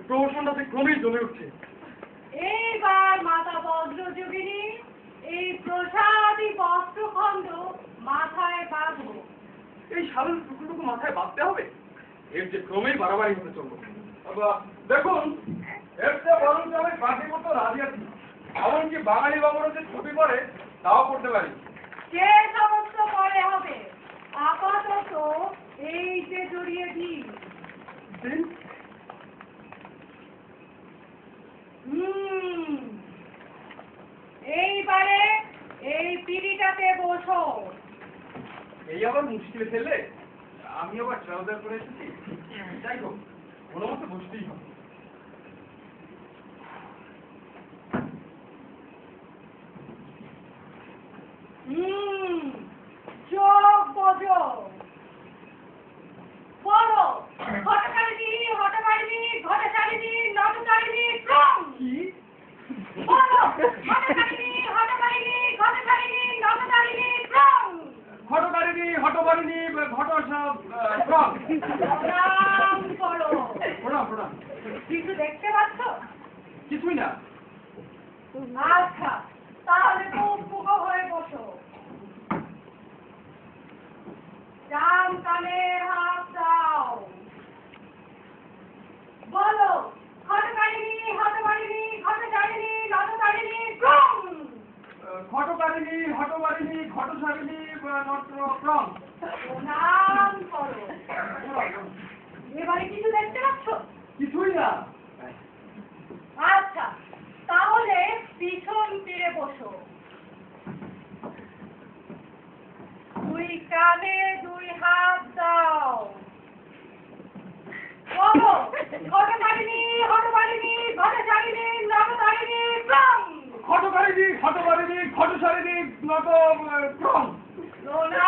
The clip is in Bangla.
প্রহসনটাতে ক্রমেই জ্বলে উঠছে। এইবার মাতা বজ্রযোগিনী এই প্রসাদী বস্ত্রখণ্ড মাথায় বাঁধো। এই সাধারণ টুকরোটুকু মাথায় বাঁধতে হবে? এর যে ক্রমেই বাড়াবাড়ি হতে চলল। দেখুন, এর চেয়ে বরং আমি বাকি মতো রাজি আছি। এমনকি বাঙালি বাবুরা যে ছবি করে তাও করতে পারি। সে সমস্ত পরে হবে, আপাতত এই যে জড়িয়ে দিই। এইবারে এই পিড়িটাতে বসো। এই আবার মুশকিলে ফেললে? আমি আবার ট্রাউজার করে এসেছি। যাই হোক, কোনো মতো বসতেই হবে। চোখ বোঝো। বলো, ঘটকারিণী, হটকারিণী, ঘটকারিণী, নটকারিণী, ক্রম। কি? বলো, ঘটকারিণী, হটকারিণী, ঘটকারিণী, নটকারিণী, ক্রম। ঘটকারিণী, হটকারিণী, ঘটসব ক্রম। প্রণাম করো। প্রণাম প্রণাম। কিছু দেখতে পাচ্ছ? কিছুই না। আচ্ছা, তাহলে খুব মুখো হয়ে বসো। ডান কানে হাত দাও। বলো, ঘটকারিণী, হটকারিণী, ঘটকারিণী, নটকারিণী, ক্রম। ঘটকারিণী, হটকারিণী, ঘটসারিণী, ক্রম। প্রণাম করো। এবারে কিছু দেখতে পাচ্ছ? কিছুই না। আচ্ছা, তাহলে পিছন ফিরে বসো। দুই কানে দুই হাত দাও। বলো, ঘটকারিণী, হটকারিণী, ঘটকারিণী, নটকারিণী, ক্রম। ঘটকারিণী, হটকারিণী, ঘটসারিণী, ক্রম। প্রণাম